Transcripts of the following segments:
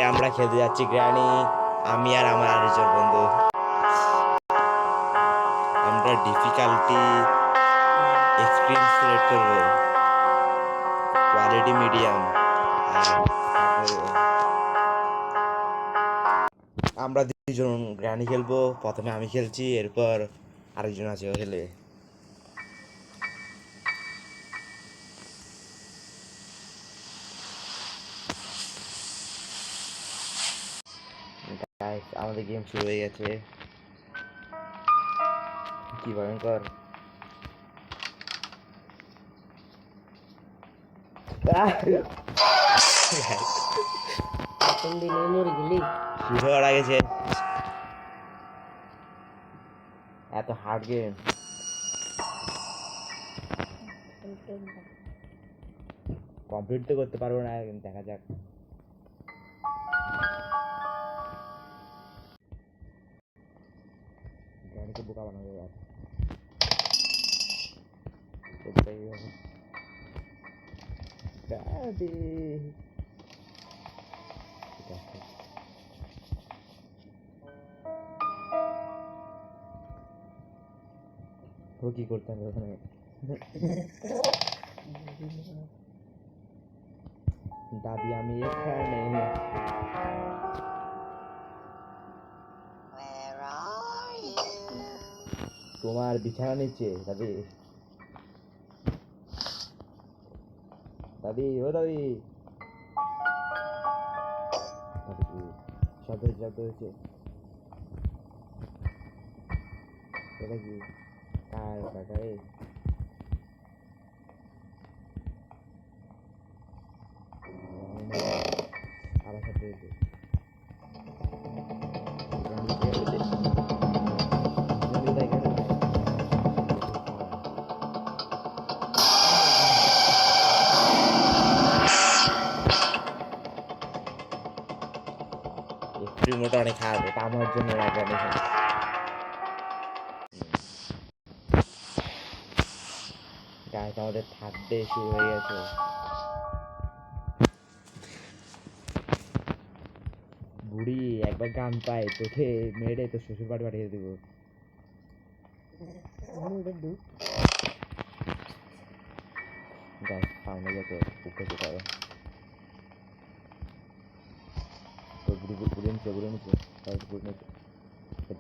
আমরা খেলতে যাচ্ছি গ্র্যানি, আমি আর আমার আরেকজন বন্ধু। আমরা ডিফিকাল্টি এক্সট্রিম সিলেক্ট করব, কোয়ালিটি মিডিয়াম। আমরা দুজন গ্র্যানি খেলবো, প্রথমে আমি খেলছি, এরপর আরেকজন আছে ও খেলে। আমাদের গেম শুরু হয়ে গেছে। কি ভয়ঙ্কর! শুরু হওয়ার আগে যে এত হার্ড গেম কমপ্লিট তো করতে পারবো না, দেখা যাক। গাড়িকে বোকা বানাবো আর ও কি করতে হবে ওখানে? দাদি আমি এখানে। তোমার বিছানা নিচে দাদি। দাদি ও দাদি, শব্দ হয়েছে। এটা কি কার কাকারে? আবার শব্দ হয়েছে। রিমোট অনেক খারাপ, এটা আমার জন্য গাইস আমাদের থার্ড ডে শুরু হয়ে গেছে। বুড়ি একবার গান পায় তোকে মেরে তো শ্বশুর বাড়ি পাঠিয়ে দিব। গাইস সামনে গেছে উপরে যেতে হবে। তো বুড়ি নিচে বুড়ি নিচে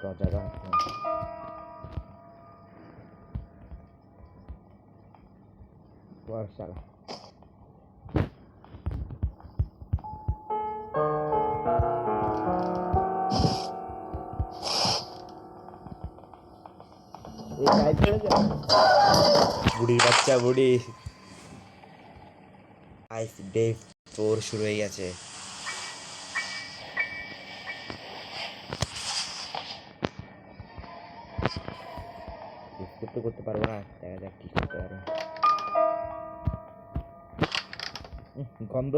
দরজাটা শালা বুড়ির বাচ্চা বুড়ি। ডে 4 শুরু হয়ে গেছে। করতে পারবো না, দেখা যাক কি করতে পারে। গন্ধ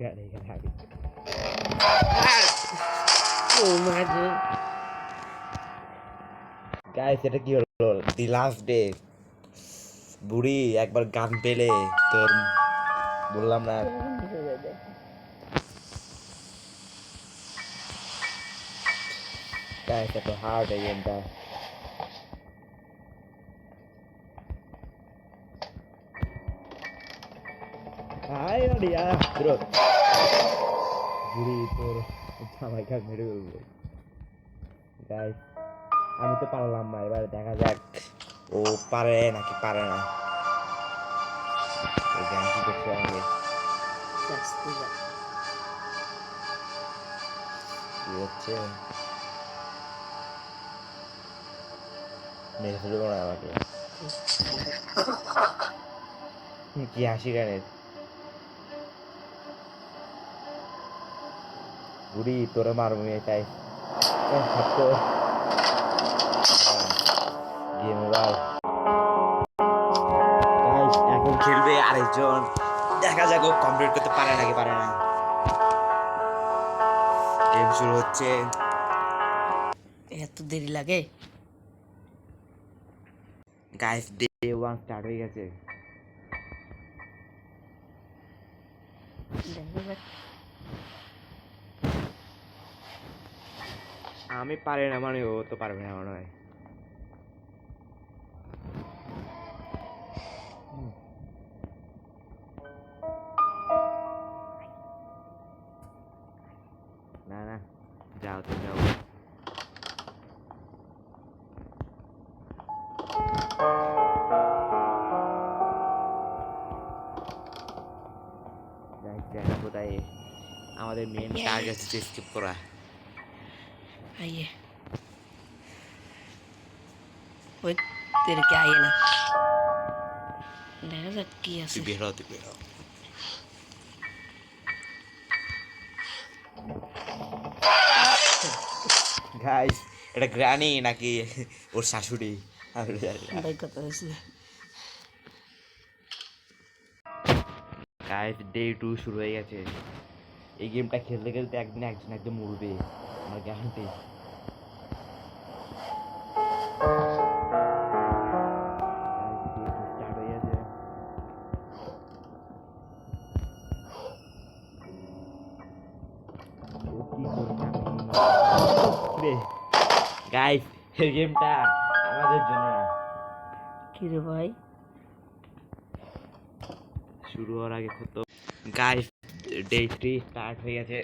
গাড়ি গাড়ি গাইস এটা কি হলো? The last day. বুড়ি একবার গান পেলে তোর বললাম না। গাইস এত হার্ড এই গেমটা। হাই ওডিয়া ব্রো, বুড়ি তোর জামাই কাজ মেরে ফেলবো। গাইস আমি তো পারলাম না, এবার দেখা যাক ও পারে নাকি পারে না। এই গান কি করছে আমাকে? কি হচ্ছে? মেরে ফেলবো না আমাকে? কি হাসি গানের? বুড়ি তোরে মারবো এটাই গেম ওভার। গাইস এখন খেলবে আরেকজন, দেখা যাক ও কমপ্লিট করতে পারে নাকি পারে না। গেম শুরু হচ্ছে। এত দেরি লাগে? গাইস ডে 1 স্টার্ট হয়ে গেছে। যাক। আমি পারি না মানে ও তো পারবে না মনে হয়। না না, যাও তো যাও। দেখা কোথায় আমাদের মেন টার্গেট হচ্ছে স্কিপ করা। आइए ওই তেরে কে আইয়ে না দেখা যাক কি আছে। তুই বের হ, তুই বের হ। গাইস এটা গ্রানি নাকি ওর শাশুড়ি আমি জানি না। ভাই কথা হয়েছে গাইস ডে 2 শুরু হয়ে গেছে। এই গেমটা খেলতে খেলতে একদিন একজন একদম মরবে, আমার গ্যারান্টি। স্টার্ট হয়ে গেছে। ও কি করবে গাইস, এই গেমটা আমাদের জন্য না। কি রে ভাই শুরু হওয়ার আগে কত গাইস ডে 3 স্টার্ট হয়ে গেছে।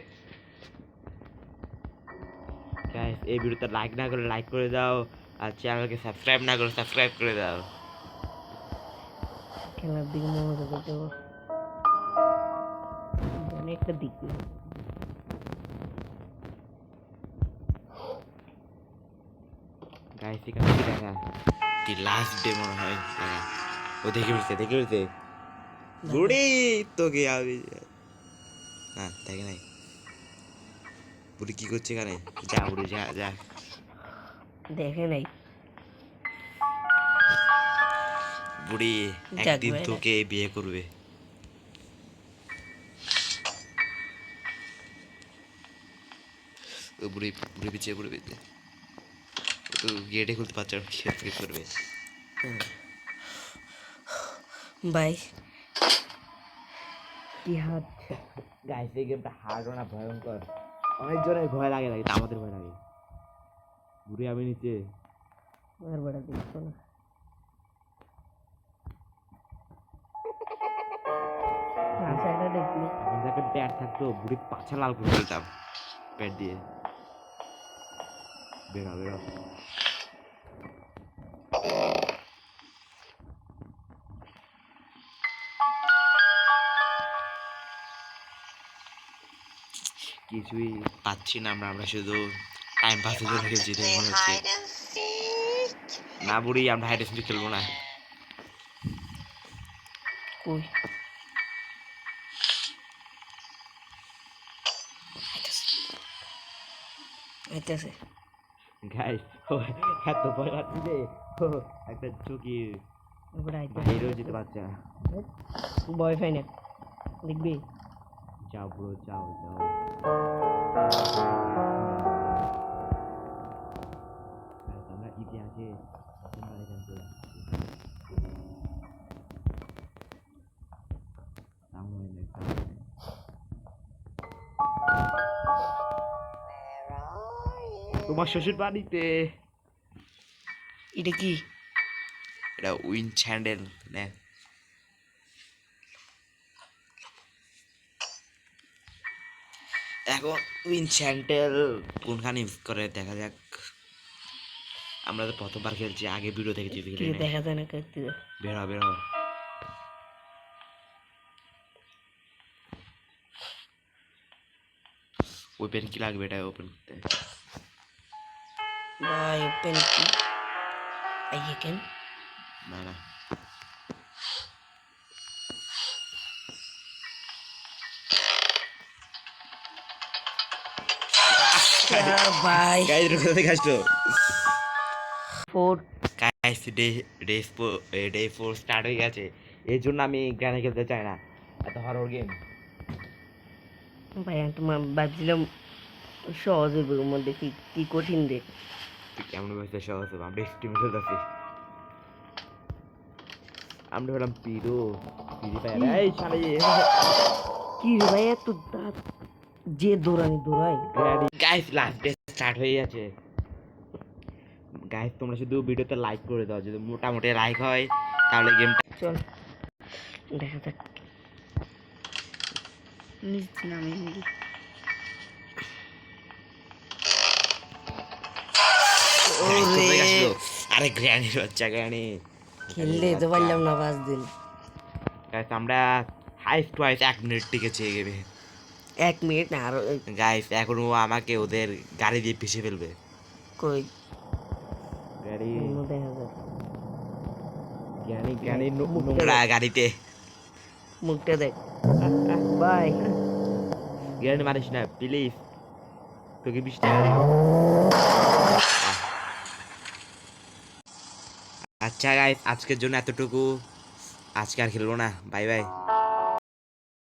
গাইস এই ভিডিওতে লাইক না করে লাইক করে দাও, আর চ্যানেলকে সাবস্ক্রাইব না করে সাবস্ক্রাইব করে দাও। খেলার দিকে মনোযোগ দেবো অনেকটা দিক গাইস এখানে কি দেখা দি লাস্ট ডে মনে হয় দেখা। ও দেখে ফেলছে বুড়ি তোকে আমি না দেখে নাই। বুড়ি কি করছে এখানে? যা বুড়ি যা যা। দেখে নাই বুড়ি যাক একদিন ভাই, তোকে বিয়ে করবে। ও বুড়ি বুড়ি পিছিয়ে ও তো গেটে খুলতে পারছে না, কি করবে? ভাই কি হাত গাইস এই গেমটা হার্ড না ভয়ঙ্কর, অনেকজনের ভয় লাগে না, কিন্তু আমাদের ভয় লাগে। বুড়ি আমি নিচে আর বড় দেখছো না আশাটা দেখলি এখন যাকে প্যাড থাকতো বুড়ি পাছা লাল করে ফেলতাম প্যাড দিয়ে। বেরো বেরো। কিছুই পাচ্ছি না আমরা, আমরা শুধু টাইম পাসের জন্য খেলছি তাই মনে হচ্ছে। না বুড়ি আমরা হাইড এন্ড সিক খেলবো না। কই আইতাছে গাইস এত ভয় লাগছে যে ও একটা চুকি ওটা আইতাছে বাইরেও যেতে পারছে না। বয়ফ্রেন্ড দেখবি যাও ব্রো যাও যাও। Guys, আমরা ইতিহাসে প্রথমবার এখান চলে আসছি। তোমার শ্বশুর বাড়িতে এটা কি এটা উইন স্যান্ডেল নে। এখন উইন স্যান্ডেল কোনখানে ইউজ করে দেখা যাক। আমরা তো প্রথমবার খেলছি, আগে ভিডিও দেখেছি। কি দেখা যায় না করতে বের হ বের হ। ওপেন কি লাগবে এটা ওপেন করতে? ভাই ওপেন কি আইয়ে কেন না না ভাই গাইস কোথা থেকে আসলো? ফোর গাইস ডে 4 স্টার্ট হয়ে গেছে। এই জন্য আমি গ্রানে খেলতে চাই না এত হরর গেম। ভাই আমি তো ভাবছিলাম সহজ হবে ওর মধ্যে কি কি কঠিন দেখ তুই কেমন ব্যবস্থা সহজ হবে? আমরা এক্সট্রিম খেলতেছি। আমরা হলাম পিরো পিরি পায় এই শালা কি রে ভাই এত দাঁত যে দৌড়ানি দৌড়াই গাইস লাস্ট ডে স্টার্ট হয়ে গেছে গাইস তোমরা শুধু ভিডিওতে লাইক করে দাও যদি মোটামুটি লাইক হয় তাহলে গেমটা চল দেখা যাক নিচ নামে হিন্দি আরে গ্র্যানির বাচ্চা গ্র্যানি খেললে তো পারলাম না 5 দিন গাইস আমরা হাইস টু হাইস 1 মিনিট টিকেছি এই গেমে 1 মিনিট না আরো গাইস এখন ও আমাকে ওদের গাড়ি দিয়ে পিষে ফেলবে কই গাড়ি দেখা যাক জ্ঞানী জ্ঞানী নোংরা গাড়িতে মুখটা দেখ বাই জ্ঞানী মারিস না প্লিজ তোকে 20 টাকা দিব আচ্ছা গাইস আজকের জন্য এতটুকু আজকে আর খেলবো না বাই বাই